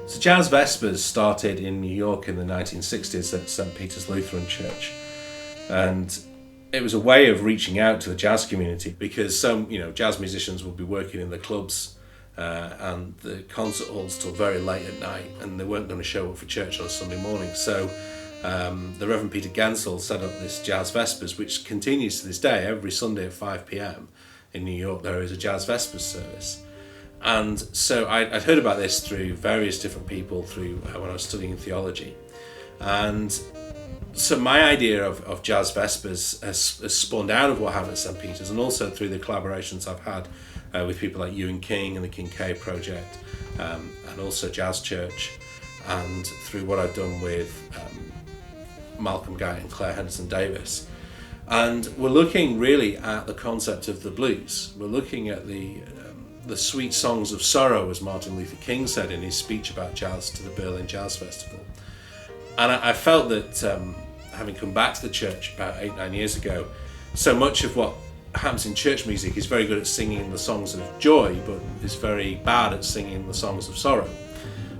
So Jazz Vespers started in New York in the 1960s at St. Peter's Lutheran Church, and it was a way of reaching out to the jazz community because some, jazz musicians would be working in the clubs and the concert halls till very late at night, and they weren't going to show up for church on a Sunday morning. So the Reverend Peter Gensel set up this Jazz Vespers, which continues to this day. Every Sunday at 5 p.m. in New York there is a Jazz Vespers service. And so I'd heard about this through various different people through when I was studying theology. And so my idea of Jazz Vespers has spawned out of what happened at St. Peter's, and also through the collaborations I've had with people like Ewan King and the Kincaid Project, and also Jazz Church, and through what I've done with Malcolm Guy and Claire Henderson Davis. And we're looking really at the concept of the blues. We're looking at the sweet songs of sorrow, as Martin Luther King said in his speech about jazz to the Berlin Jazz Festival. And I felt that having come back to the church about 8-9 years ago, so much of what happens in church music is very good at singing the songs of joy, but is very bad at singing the songs of sorrow.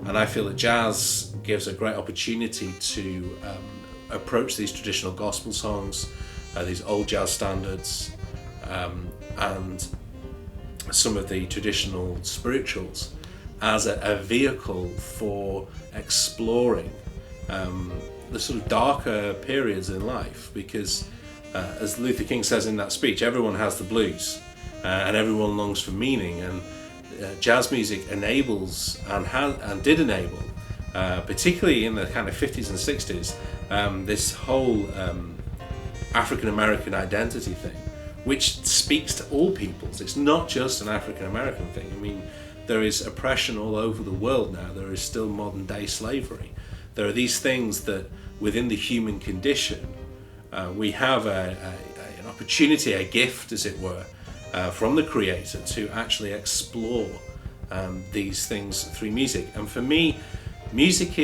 And I feel that jazz gives a great opportunity to approach these traditional gospel songs, these old jazz standards, and some of the traditional spirituals as a vehicle for exploring the sort of darker periods in life, because as Luther King says in that speech, everyone has the blues and everyone longs for meaning, and jazz music enables and did enable, particularly in the kind of 50s and 60s, this whole African American identity thing, which speaks to all peoples. It's not just an African American thing. I mean, there is oppression all over the world now. There is still modern day slavery. There are these things that within the human condition, we have an opportunity, a gift as it were, from the Creator to actually explore these things through music. And for me, music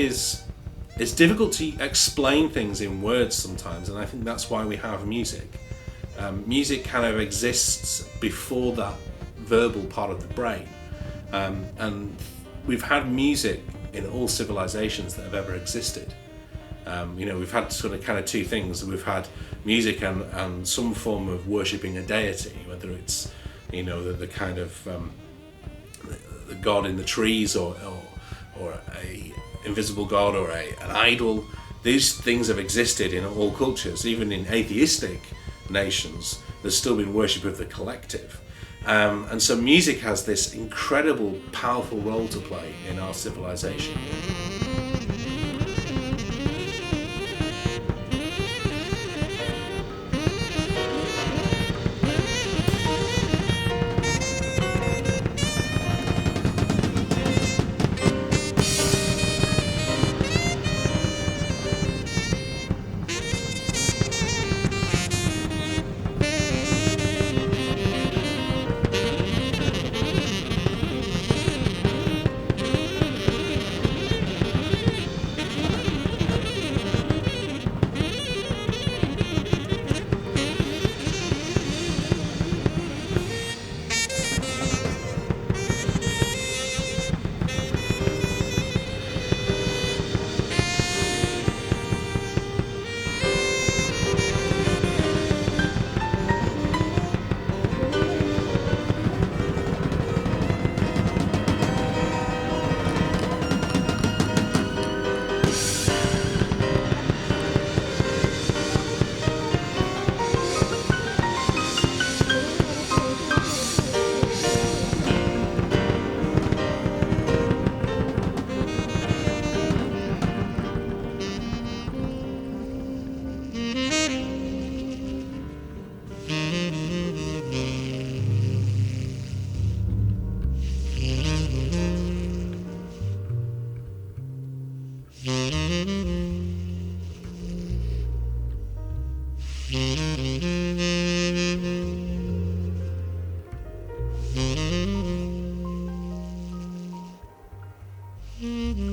it's difficult to explain things in words sometimes, and I think that's why we have music. Music kind of exists before that verbal part of the brain, and we've had music in all civilizations that have ever existed. We've had sort of kind of two things. We've had music and some form of worshipping a deity, whether it's the kind of the god in the trees or a invisible god or an idol. These things have existed in all cultures, even in atheistic nations. There's still been worship of the collective, and so music has this incredible, powerful role to play in our civilization. Mm-hmm.